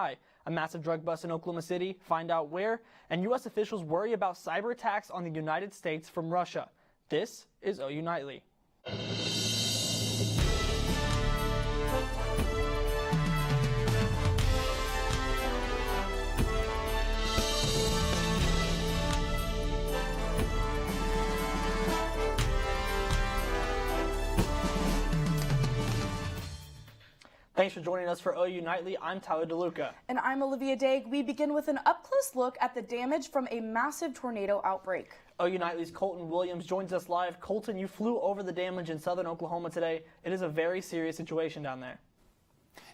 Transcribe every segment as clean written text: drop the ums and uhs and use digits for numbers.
sky. A massive drug bust in Oklahoma City, find out where, and U.S. officials worry about cyber attacks on the United States from Russia. This is OU Nightly. Thanks for joining us for OU Nightly. I'm Tyler DeLuca. And I'm Olivia Daig. We begin with an up-close look at the damage from a massive tornado outbreak. OU Nightly's Colton Williams joins us live. Colton, you flew over the damage in southern Oklahoma today. It is a very serious situation down there.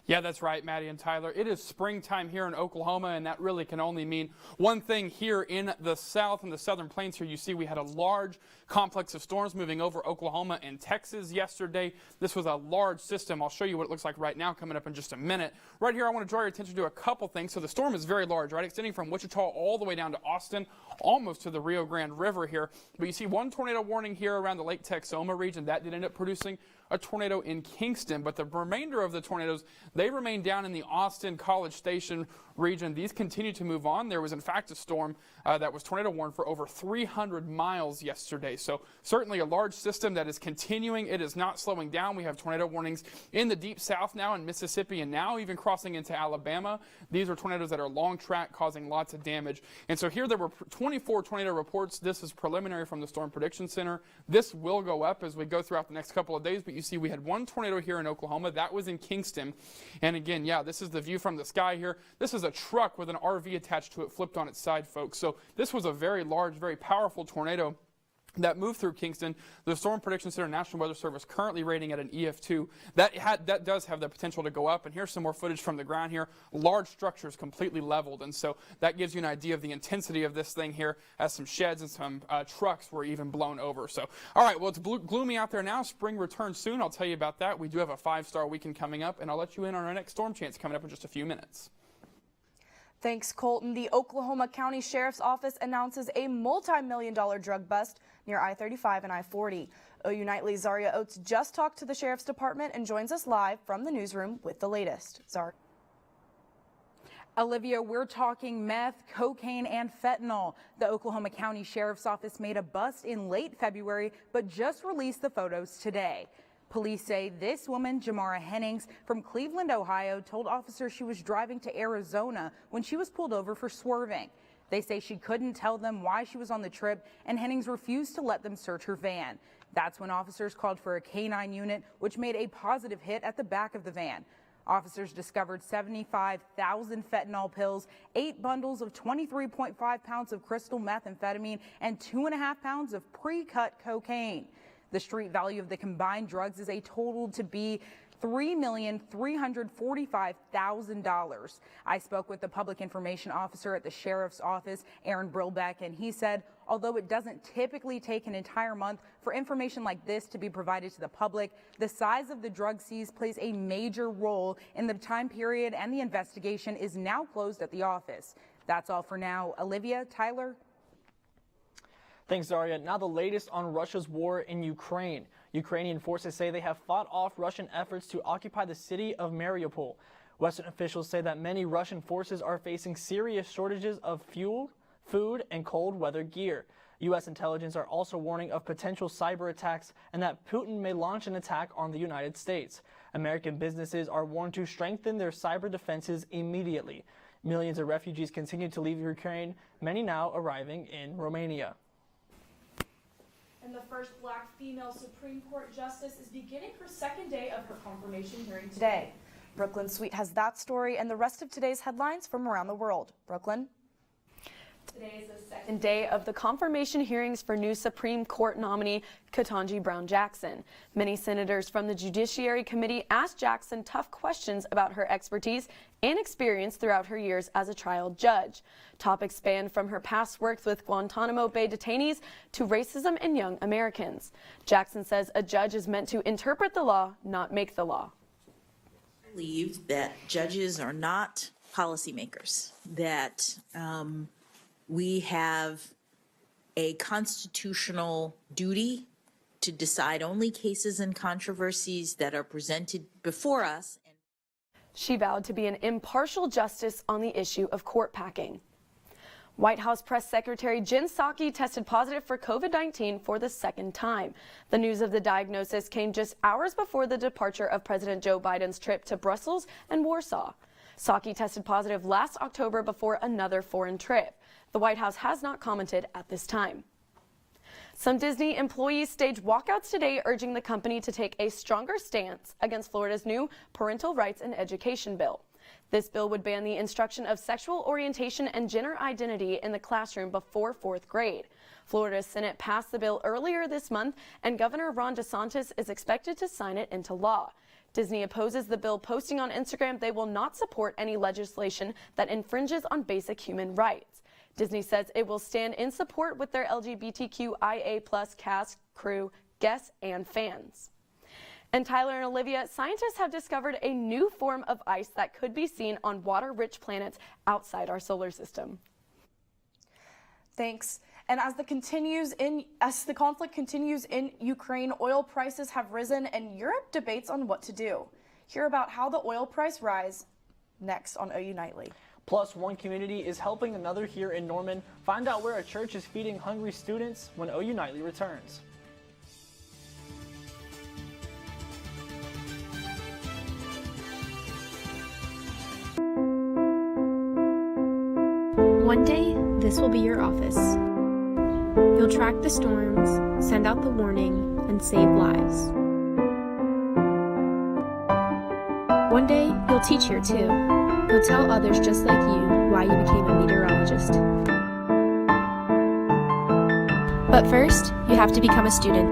Yeah, that's right, Maddie and Tyler. It is springtime here in Oklahoma, and that really can only mean one thing here in the south and the southern plains. Here you see we had a large complex of storms moving over Oklahoma and Texas yesterday. This was a large system. I'll show you what it looks like right now coming up in just a minute. Right here, I want to draw your attention to a couple things. So the storm is very large, right, extending from Wichita all the way down to Austin, almost to the Rio Grande River here. But you see one tornado warning here around the Lake Texoma region. That did end up producing a tornado in Kingston, but the remainder of the tornadoes, they remain down in the Austin College Station region. These continue to move on. There was in fact a storm that was tornado warned for over 300 miles yesterday. So certainly a large system that is continuing. It is not slowing down. We have tornado warnings in the deep south now in Mississippi and now even crossing into Alabama. These are tornadoes that are long track causing lots of damage. And so here there were 24 tornado reports. This is preliminary from the Storm Prediction Center. This will go up as we go throughout the next couple of days, but you see we had one tornado here in Oklahoma. That was in Kingston. And again, yeah, this is the view from the sky here. This is a truck with an RV attached to it, flipped on its side, folks. So this was a very large, very powerful tornado that moved through Kingston. The Storm Prediction Center National Weather Service currently rating at an EF2. That does have the potential to go up. And here's some more footage from the ground here. Large structures completely leveled. And so that gives you an idea of the intensity of this thing here, as some sheds and some trucks were even blown over. So, all right, well, it's gloomy out there now. Spring returns soon. I'll tell you about that. We do have a 5-star weekend coming up, and I'll let you in on our next storm chance coming up in just a few minutes. Thanks, Colton. The Oklahoma County Sheriff's Office announces a multi-million-dollar drug bust near I-35 and I-40. OU Nightly's Zaria Oates just talked to the Sheriff's Department and joins us live from the newsroom with the latest. Zaria. Olivia, we're talking meth, cocaine, and fentanyl. The Oklahoma County Sheriff's Office made a bust in late February, but just released the photos today. Police say this woman, Jamara Hennings, from Cleveland, Ohio, told officers she was driving to Arizona when she was pulled over for swerving. They say she couldn't tell them why she was on the trip, and Hennings refused to let them search her van. That's when officers called for a K-9 unit, which made a positive hit at the back of the van. Officers discovered 75,000 fentanyl pills, 8 bundles of 23.5 pounds of crystal methamphetamine, and 2.5 pounds of pre-cut cocaine. The street value of the combined drugs is a total to be $3,345,000. I spoke with the public information officer at the sheriff's office, Aaron Brilbeck, and he said, although it doesn't typically take an entire month for information like this to be provided to the public, the size of the drug seize plays a major role in the time period, and the investigation is now closed at the office. That's all for now. Olivia, Tyler. Thanks, Zaria. Now the latest on Russia's war in Ukraine. Ukrainian forces say they have fought off Russian efforts to occupy the city of Mariupol. Western officials say that many Russian forces are facing serious shortages of fuel, food, and cold weather gear. U.S. intelligence are also warning of potential cyber attacks and that Putin may launch an attack on the United States. American businesses are warned to strengthen their cyber defenses immediately. Millions of refugees continue to leave Ukraine, many now arriving in Romania. And the first black female Supreme Court justice is beginning her second day of her confirmation hearing today. Brooklyn Sweet has that story and the rest of today's headlines from around the world. Brooklyn? Today is the second day of the confirmation hearings for new Supreme Court nominee Ketanji Brown Jackson. Many senators from the Judiciary Committee asked Jackson tough questions about her expertise and experience throughout her years as a trial judge. Topics spanned from her past work with Guantanamo Bay detainees to racism in young Americans. Jackson says a judge is meant to interpret the law, not make the law. I believe that judges are not policymakers, that we have a constitutional duty to decide only cases and controversies that are presented before us. She vowed to be an impartial justice on the issue of court packing. White House Press Secretary Jen Psaki tested positive for COVID-19 for the second time. The news of the diagnosis came just hours before the departure of President Joe Biden's trip to Brussels and Warsaw. Psaki tested positive last October before another foreign trip. The White House has not commented at this time. Some Disney employees staged walkouts today, urging the company to take a stronger stance against Florida's new Parental Rights and Education bill. This bill would ban the instruction of sexual orientation and gender identity in the classroom before 4th grade. Florida's Senate passed the bill earlier this month, and Governor Ron DeSantis is expected to sign it into law. Disney opposes the bill, posting on Instagram they will not support any legislation that infringes on basic human rights. Disney says it will stand in support with their LGBTQIA+ cast, crew, guests, and fans. And Tyler and Olivia, scientists have discovered a new form of ice that could be seen on water-rich planets outside our solar system. Thanks. And as the conflict continues in Ukraine, oil prices have risen and Europe debates on what to do. Hear about how the oil price rise next on OU Nightly. Plus, one community is helping another here in Norman. Find out where a church is feeding hungry students when OU Nightly returns. One day, this will be your office. You'll track the storms, send out the warning, and save lives. One day, you'll teach here too. You'll tell others just like you why you became a meteorologist. But first, you have to become a student.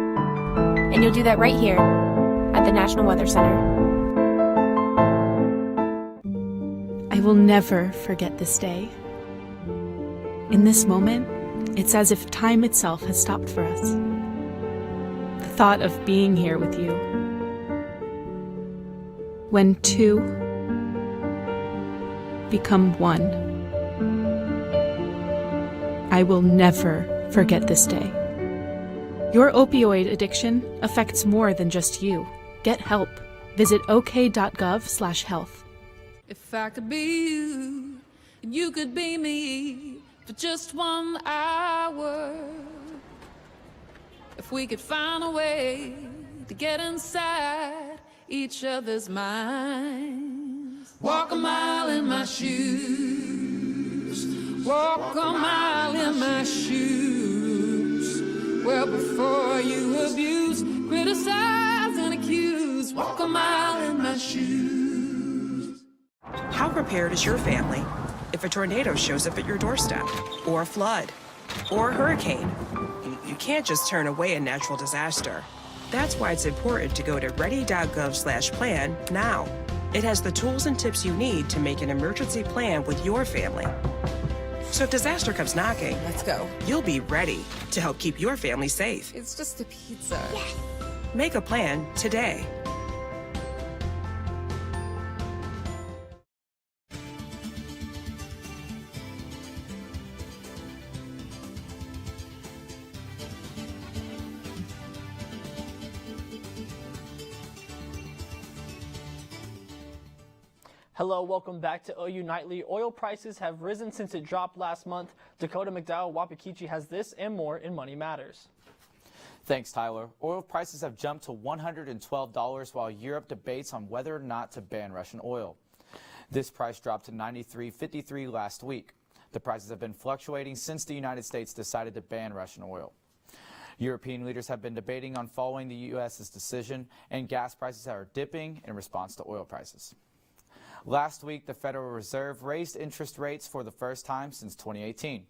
And you'll do that right here at the National Weather Center. I will never forget this day. In this moment, it's as if time itself has stopped for us. The thought of being here with you. When two become one. I will never forget this day. Your opioid addiction affects more than just you. Get help. Visit ok.gov/health. If I could be you, and you could be me for just 1 hour. If we could find a way to get inside each other's minds. Walk a mile in my shoes. Walk a mile in my shoes. Well, before you abuse, criticize, and accuse. Walk a mile in my shoes. How prepared is your family if a tornado shows up at your doorstep, or a flood, or a hurricane? You can't just turn away a natural disaster. That's why it's important to go to ready.gov/plan now. It has the tools and tips you need to make an emergency plan with your family. So if disaster comes knocking, Let's go. you'll be ready to help keep your family safe. It's just a pizza. Make a plan today. Hello, welcome back to OU Nightly. Oil prices have risen since it dropped last month. Dakota McDowell Wapakichi has this and more in Money Matters. Thanks, Tyler. Oil prices have jumped to $112 while Europe debates on whether or not to ban Russian oil. This price dropped to $93.53 last week. The prices have been fluctuating since the United States decided to ban Russian oil. European leaders have been debating on following the U.S.'s decision, and gas prices are dipping in response to oil prices. Last week, the Federal Reserve raised interest rates for the first time since 2018.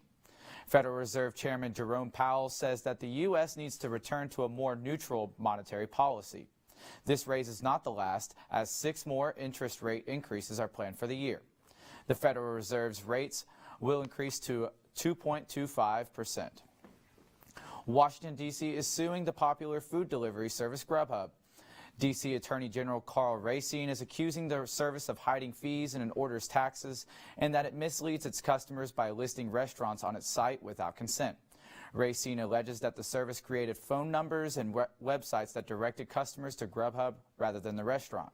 Federal Reserve Chairman Jerome Powell says that the U.S. needs to return to a more neutral monetary policy. This raise is not the last, as 6 more interest rate increases are planned for the year. The Federal Reserve's rates will increase to 2.25%. Washington, D.C. is suing the popular food delivery service Grubhub. D.C. Attorney General Karl Racine is accusing the service of hiding fees and it orders taxes, and that it misleads its customers by listing restaurants on its site without consent. Racine alleges that the service created phone numbers and websites that directed customers to Grubhub rather than the restaurant.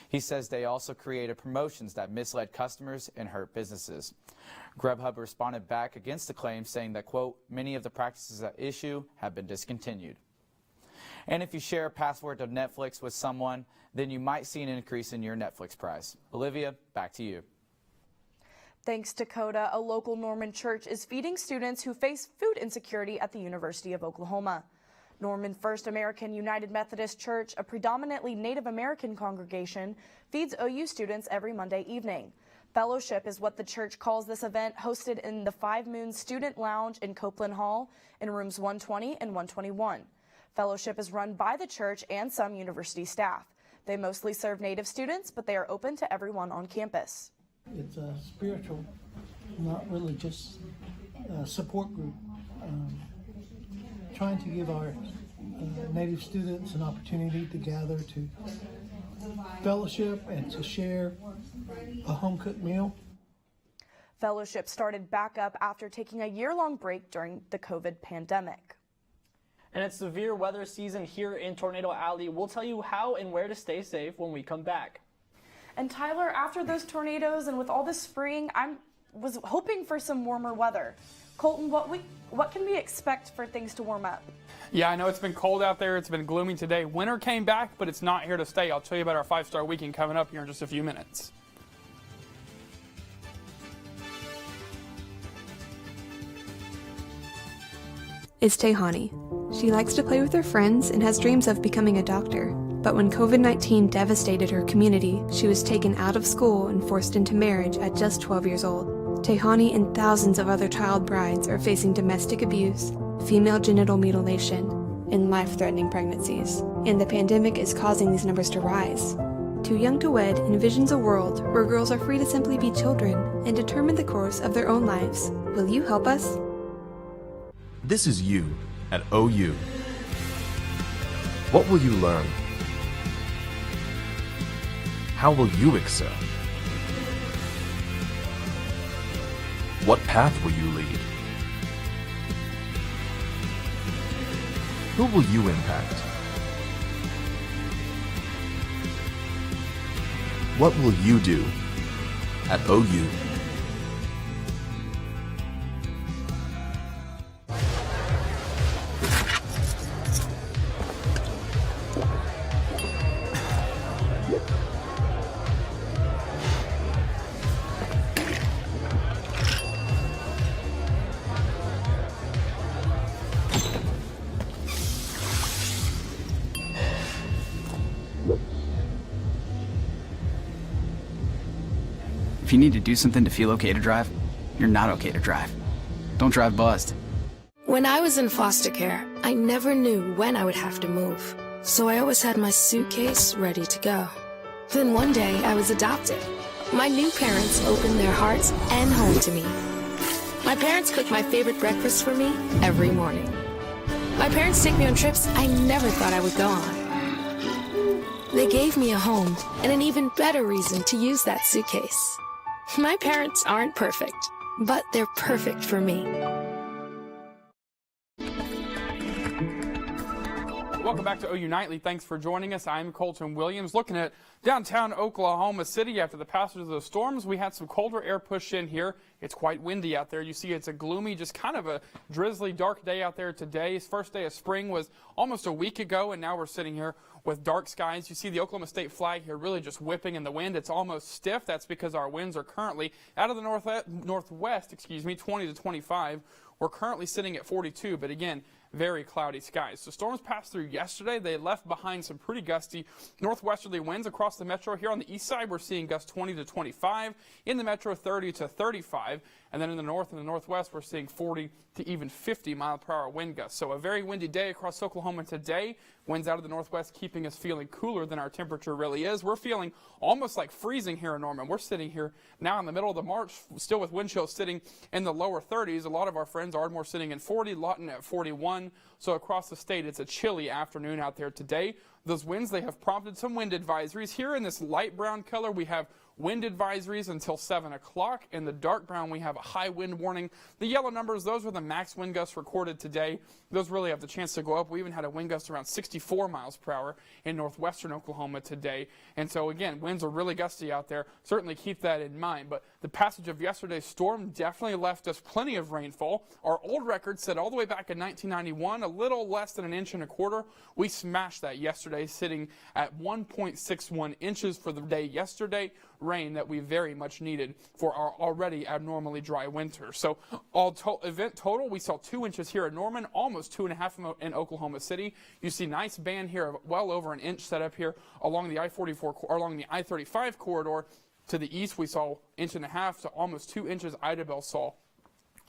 He says they also created promotions that misled customers and hurt businesses. Grubhub responded back against the claim, saying that, quote, many of the practices at issue have been discontinued. And if you share a password to Netflix with someone, then you might see an increase in your Netflix price. Olivia, back to you. Thanks, Dakota. A local Norman church is feeding students who face food insecurity at the University of Oklahoma. Norman First American United Methodist Church, a predominantly Native American congregation, feeds OU students every Monday evening. Fellowship is what the church calls this event, hosted in the 5 Moons Student Lounge in Copeland Hall in rooms 120 and 121. Fellowship is run by the church and some university staff. They mostly serve Native students, but they are open to everyone on campus. It's a spiritual, not religious support group. Trying to give our Native students an opportunity to gather, to fellowship, and to share a home-cooked meal. Fellowship started back up after taking a year-long break during the COVID pandemic. And it's severe weather season here in Tornado Alley. We'll tell you how and where to stay safe when we come back. And Tyler, after those tornadoes and with all the spring, I was hoping for some warmer weather. Colton, what can we expect for things to warm up? Yeah, I know it's been cold out there. It's been gloomy today. Winter came back, but it's not here to stay. I'll tell you about our 5-star weekend coming up here in just a few minutes. Is Tehani. She likes to play with her friends and has dreams of becoming a doctor. But when COVID-19 devastated her community, she was taken out of school and forced into marriage at just 12 years old. Tehani and thousands of other child brides are facing domestic abuse, female genital mutilation, and life-threatening pregnancies. And the pandemic is causing these numbers to rise. Too Young to Wed envisions a world where girls are free to simply be children and determine the course of their own lives. Will you help us? This is you at OU. What will you learn? How will you excel? What path will you lead? Who will you impact? What will you do at OU? If you need to do something to feel okay to drive, you're not okay to drive. Don't drive buzzed. When I was in foster care, I never knew when I would have to move. So I always had my suitcase ready to go. Then one day I was adopted. My new parents opened their hearts and home to me. My parents cook my favorite breakfast for me every morning. My parents take me on trips I never thought I would go on. They gave me a home and an even better reason to use that suitcase. My parents aren't perfect, but they're perfect for me. Welcome back to OU Nightly. Thanks for joining us. I'm Colton Williams. Looking at downtown Oklahoma City after the passage of the storms, we had some colder air push in here. It's quite windy out there. You see it's a gloomy, just kind of a drizzly, dark day out there today. His first day of spring was almost a week ago, and now we're sitting here with dark skies. You see the Oklahoma State flag here really just whipping in the wind. It's almost stiff. That's because our winds are currently out of the northwest, 20 to 25. We're currently sitting at 42, but again, very cloudy skies. So storms passed through yesterday. They left behind some pretty gusty northwesterly winds across the metro. Here on the east side, we're seeing gusts 20 to 25. In the metro, 30 to 35. And then in the north and the northwest, we're seeing 40 to even 50 mile-per-hour wind gusts. So a very windy day across Oklahoma today. Winds out of the northwest keeping us feeling cooler than our temperature really is. We're feeling almost like freezing here in Norman. We're sitting here now in the middle of the March, still with wind chills sitting in the lower 30s. A lot of our friends, Ardmore sitting in 40, Lawton at 41. So across the state, it's a chilly afternoon out there today. Those winds, they have prompted some wind advisories. Here in this light brown color, we have wind advisories until 7 o'clock. In the dark brown, we have a high wind warning. The yellow numbers, those are the max wind gusts recorded today. Those really have the chance to go up. We even had a wind gust around 64 miles per hour in northwestern Oklahoma today. And so, again, winds are really gusty out there. Certainly keep that in mind. But the passage of yesterday's storm definitely left us plenty of rainfall. Our old record set all the way back in 1991, a little less than 1.25 inches. We smashed that yesterday, sitting at 1.61 inches for the day yesterday. Rain that we very much needed for our already abnormally dry winter. So event total, we saw 2 inches here at Norman, almost 2.5 in Oklahoma City. You see nice band here of well over 1 inch set up here along the I-35 corridor. To the east, we saw 1.5 inches to almost 2 inches. Idabel saw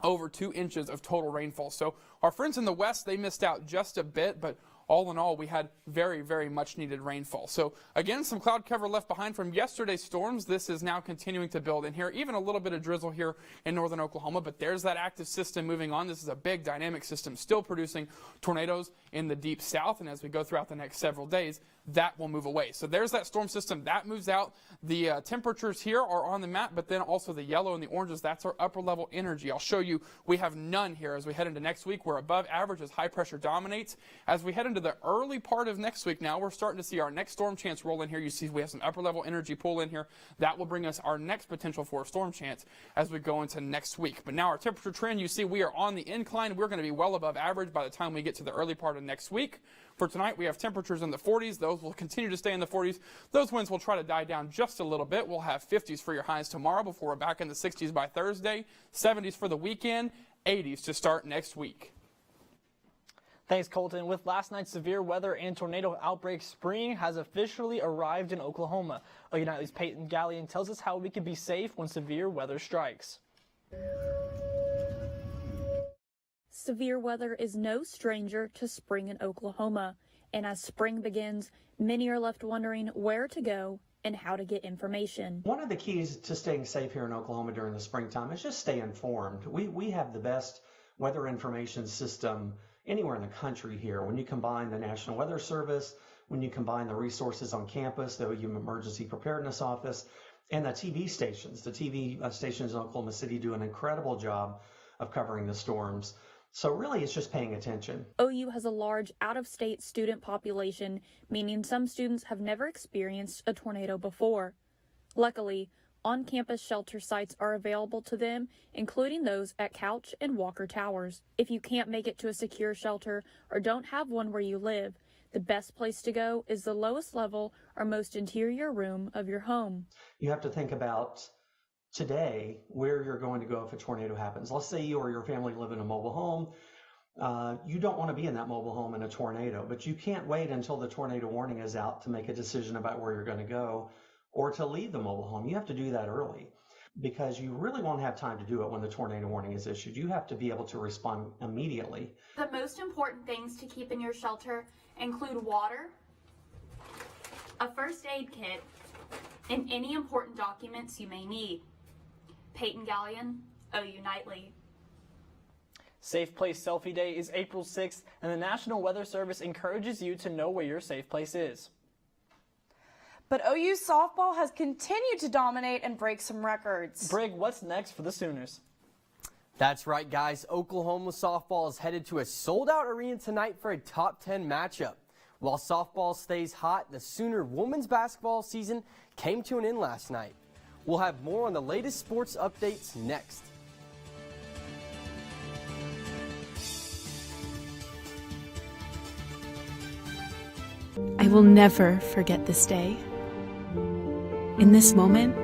over 2 inches of total rainfall. So our friends in the west, they missed out just a bit, but all in all, we had very, very much needed rainfall. So again, some cloud cover left behind from yesterday's storms. This is now continuing to build in here. Even a little bit of drizzle here in northern Oklahoma, but there's that active system moving on. This is a big dynamic system still producing tornadoes in the deep south. And as we go throughout the next several days, that will move away. So there's that storm system that moves out. The temperatures here are on the map, but then also the yellow and the oranges, that's our upper level energy. I'll show you we have none here as we head into next week. We're above average as high pressure dominates. As we head into the early part of next week now, we're starting to see our next storm chance roll in here. You see we have some upper level energy pull in here. That will bring us our next potential for a storm chance as we go into next week. But now our temperature trend, you see we are on the incline. We're going to be well above average by the time we get to the early part of next week. For tonight, we have temperatures in the 40s. Those will continue to stay in the 40s. Those winds will try to die down just a little bit. We'll have 50s for your highs tomorrow before we're back in the 60s by Thursday, 70s for the weekend, 80s to start next week. Thanks, Colton. With last night's severe weather and tornado outbreak, spring has officially arrived in Oklahoma. OU Nightly's Peyton Gallion tells us how we can be safe when severe weather strikes. Severe weather is no stranger to spring in Oklahoma, and as spring begins, many are left wondering where to go and how to get information. One of the keys to staying safe here in Oklahoma during the springtime is just stay informed. We have the best weather information system anywhere in the country here. When you combine the National Weather Service, when you combine the resources on campus, the OU Emergency Preparedness Office, and the TV stations. The TV stations in Oklahoma City do an incredible job of covering the storms. So really, it's just paying attention. OU has a large out-of-state student population, meaning some students have never experienced a tornado before. Luckily, on-campus shelter sites are available to them, including those at Couch and Walker Towers. If you can't make it to a secure shelter or don't have one where you live, the best place to go is the lowest level or most interior room of your home. You have to think about today where you're going to go if a tornado happens. Let's say you or your family live in a mobile home. You don't want to be in that mobile home in a tornado, but you can't wait until the tornado warning is out to make a decision about where you're going to go or to leave the mobile home. You have to do that early because you really won't have time to do it when the tornado warning is issued. You have to be able to respond immediately. The most important things to keep in your shelter include water, a first aid kit, and any important documents you may need. Peyton Gallion, OU Nightly. Safe Place Selfie Day is April 6th, and the National Weather Service encourages you to know where your safe place is. But OU softball has continued to dominate and break some records. Brig, what's next for the Sooners? That's right, guys. Oklahoma softball is headed to a sold-out arena tonight for a top 10 matchup. While softball stays hot, the Sooner women's basketball season came to an end last night. We'll have more on the latest sports updates next. I will never forget this day. In this moment,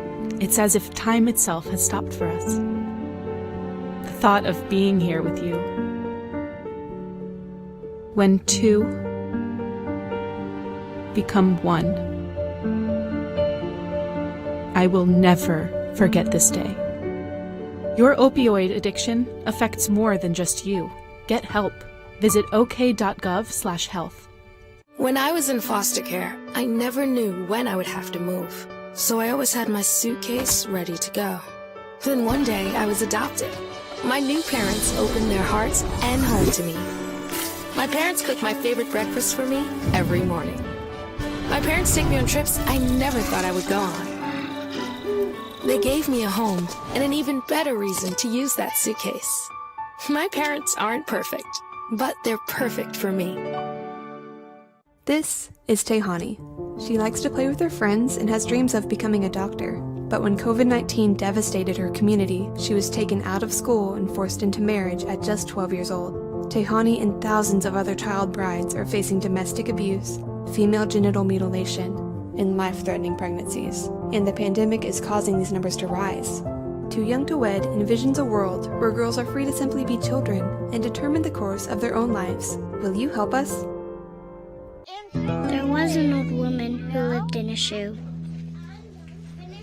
it's as if time itself has stopped for us. The thought of being here with you. When two become one. I will never forget this day. Your opioid addiction affects more than just you. Get help. Visit ok.gov/health. When I was in foster care, I never knew when I would have to move. So I always had my suitcase ready to go. Then one day I was adopted. My new parents opened their hearts and home to me. My parents cook my favorite breakfast for me every morning. My parents take me on trips I never thought I would go on. They gave me a home and an even better reason to use that suitcase. My parents aren't perfect, but they're perfect for me. This is Tehani. She likes to play with her friends and has dreams of becoming a doctor. But when COVID-19 devastated her community, she was taken out of school and forced into marriage at just 12 years old. Tehani and thousands of other child brides are facing domestic abuse, female genital mutilation, and life-threatening pregnancies. And the pandemic is causing these numbers to rise. Too Young to Wed envisions a world where girls are free to simply be children and determine the course of their own lives. Will you help us? There was an old woman who lived in a shoe.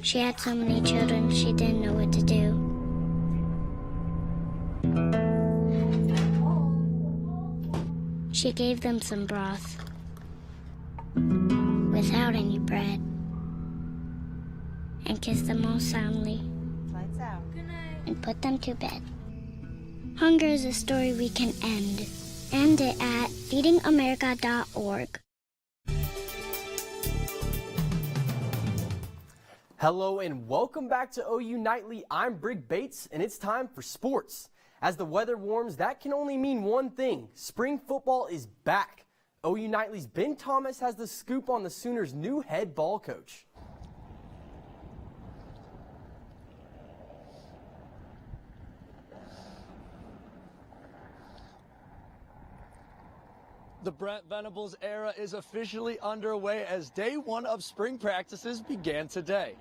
She had so many children, she didn't know what to do. She gave them some broth without any bread and kissed them all soundly and put them to bed. Hunger is a story we can end. End it at feedingamerica.org. Hello and welcome back to OU Nightly. I'm Brig Bates and it's time for sports. As the weather warms, that can only mean one thing. Spring football is back. OU Nightly's Ben Thomas has the scoop on the Sooners' new head ball coach. The Brent Venables era is officially underway as day one of spring practices began today.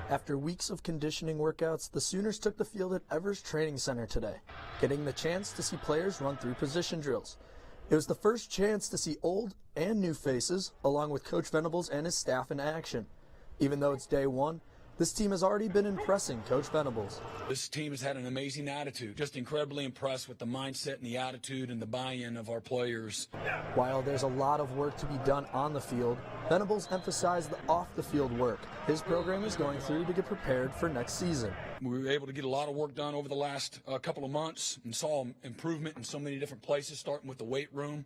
After weeks of conditioning workouts, the Sooners took the field at Evers Training Center today, getting the chance to see players run through position drills. It was the first chance to see old and new faces, along with Coach Venables and his staff in action. Even though it's day one, this team has already been impressing Coach Venables. This team has had an amazing attitude. Just incredibly impressed with the mindset and the attitude and the buy-in of our players. While there's a lot of work to be done on the field, Venables emphasized the off-the-field work his program is going through to get prepared for next season. We were able to get a lot of work done over the last couple of months and saw improvement in so many different places, starting with the weight room.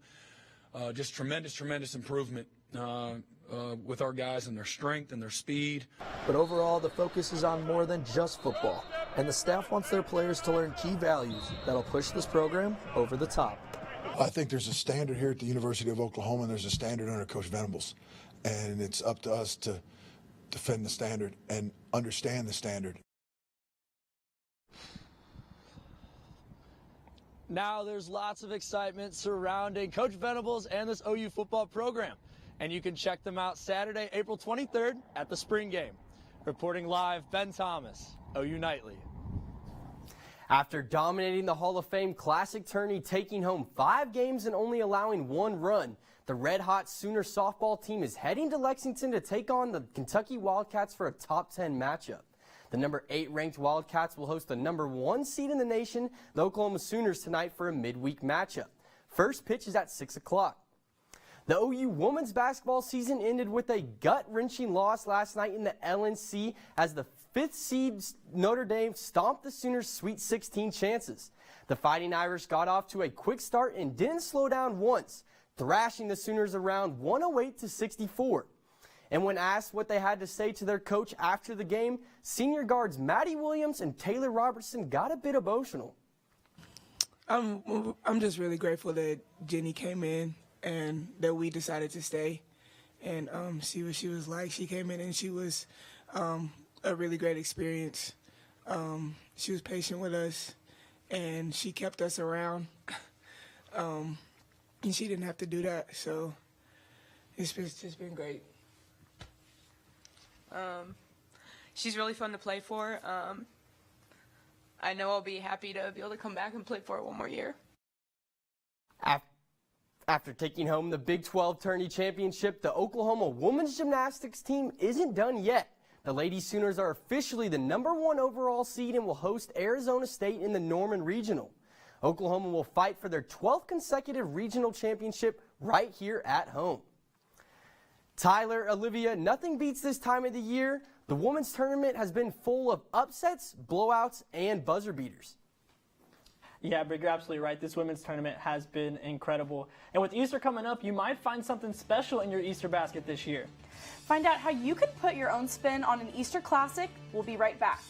Just tremendous improvement with our guys and their strength and their speed. But overall, the focus is on more than just football, and the staff wants their players to learn key values that'll push this program over the top. I think there's a standard here at the University of Oklahoma, and there's a standard under Coach Venables, and it's up to us to defend the standard and understand the standard. Now there's lots of excitement surrounding Coach Venables and this OU football program. And you can check them out Saturday, April 23rd at the spring game. Reporting live, Ben Thomas, OU Nightly. After dominating the Hall of Fame Classic tourney, taking home 5 games and only allowing 1 run, the red-hot Sooner softball team is heading to Lexington to take on the Kentucky Wildcats for a top 10 matchup. The number 8 ranked Wildcats will host the number 1 seed in the nation, the Oklahoma Sooners, tonight for a midweek matchup. First pitch is at 6 o'clock. The OU women's basketball season ended with a gut-wrenching loss last night in the LNC as the 5th seed Notre Dame stomped the Sooners' Sweet 16 chances. The Fighting Irish got off to a quick start and didn't slow down once, thrashing the Sooners around 108-64. And when asked what they had to say to their coach after the game, senior guards Maddie Williams and Taylor Robertson got a bit emotional. I'm just really grateful that Jenny came in and that we decided to stay and see what she was like. She came in and she was a really great experience. She was patient with us and she kept us around. And she didn't have to do that, so it's just been great. She's really fun to play for. I know I'll be happy to be able to come back and play for her one more year. After taking home the Big 12 Tourney Championship, the Oklahoma women's gymnastics team isn't done yet. The Lady Sooners are officially the number 1 overall seed and will host Arizona State in the Norman Regional. Oklahoma will fight for their 12th consecutive regional championship right here at home. Tyler, Olivia, nothing beats this time of the year. The women's tournament has been full of upsets, blowouts, and buzzer beaters. Yeah, but you're absolutely right. This women's tournament has been incredible. And with Easter coming up, you might find something special in your Easter basket this year. Find out how you could put your own spin on an Easter classic. We'll be right back.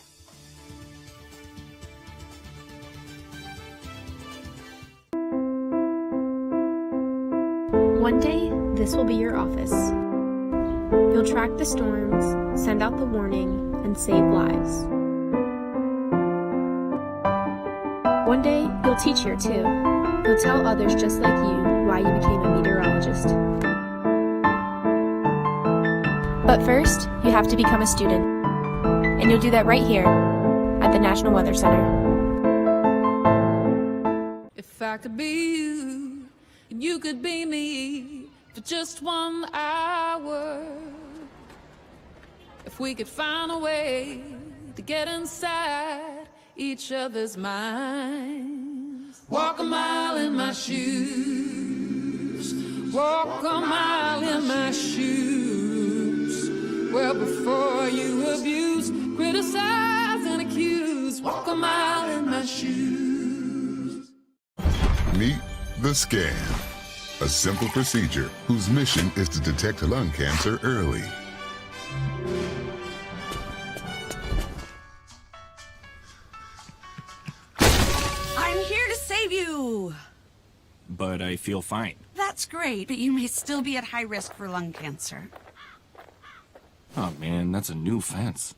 One day, this will be your office. You'll track the storms, send out the warning, and save lives. One day, you'll teach here too. You'll tell others just like you why you became a meteorologist. But first, you have to become a student. And you'll do that right here at the National Weather Center. If I could be you, and you could be me for just 1 hour. If we could find a way to get inside each other's minds. Walk a mile in my shoes. Walk a mile in my shoes. Well, before you abuse, criticize, and accuse. Walk a mile in my shoes. Meet the Scan, a simple procedure whose mission is to detect lung cancer early. I'm here to save you! But I feel fine. That's great, but you may still be at high risk for lung cancer. Oh man, that's a new fence.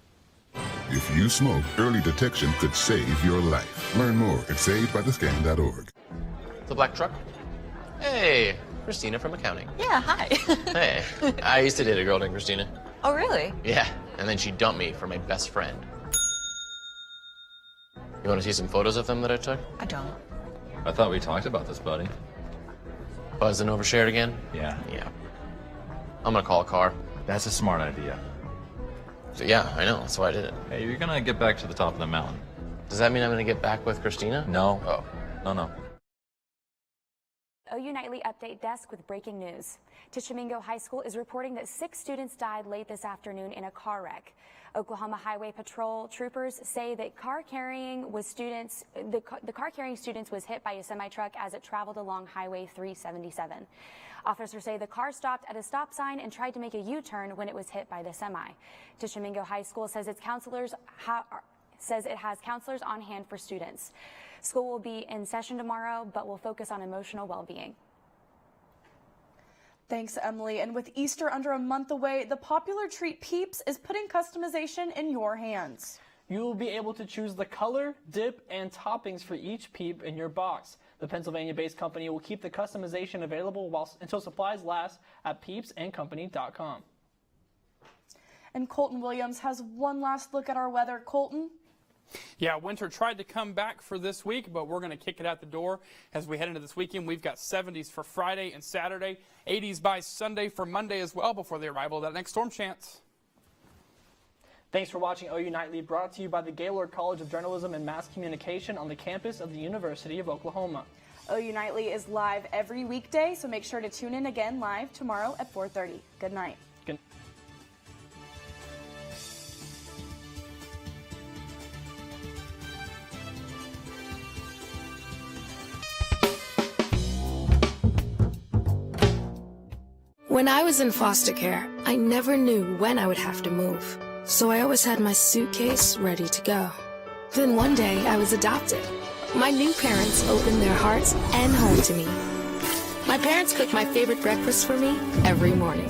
If you smoke, early detection could save your life. Learn more at savedbythescan.org. The black truck? Hey, Christina from accounting. Yeah, hi. Hey, I used to date a girl named Christina. Oh, really? Yeah, and then she dumped me for my best friend. You want to see some photos of them that I took? I don't. I thought we talked about this, buddy. Buzzed and overshared again? Yeah. Yeah. I'm gonna call a car. That's a smart idea. So, yeah, I know. That's why I did it. Hey, you're gonna get back to the top of the mountain. Does that mean I'm gonna get back with Christina? No. Oh. No. OU Nightly Update Desk with breaking news. Tishomingo High School is reporting that 6 students died late this afternoon in a car wreck. Oklahoma Highway Patrol troopers say that the car carrying students was hit by a semi-truck as it traveled along Highway 377. Officers say the car stopped at a stop sign and tried to make a U-turn when it was hit by the semi. Tishomingo High School says it has counselors on hand for students. School will be in session tomorrow, but will focus on emotional well-being. Thanks, Emily. And with Easter under a month away, the popular treat Peeps is putting customization in your hands. You will be able to choose the color, dip, and toppings for each Peep in your box. The Pennsylvania-based company will keep the customization available until supplies last at peepsandcompany.com. And Colton Williams has one last look at our weather. Colton? Yeah, winter tried to come back for this week, but we're going to kick it out the door as we head into this weekend. We've got 70s for Friday and Saturday, 80s by Sunday for Monday as well before the arrival of that next storm chance. Thanks for watching OU Nightly, brought to you by the Gaylord College of Journalism and Mass Communication on the campus of the University of Oklahoma. OU Nightly is live every weekday, so make sure to tune in again live tomorrow at 4:30. Good night. Good. When I was in foster care, I never knew when I would have to move. So I always had my suitcase ready to go. Then one day I was adopted. My new parents opened their hearts and home to me. My parents cook my favorite breakfast for me every morning.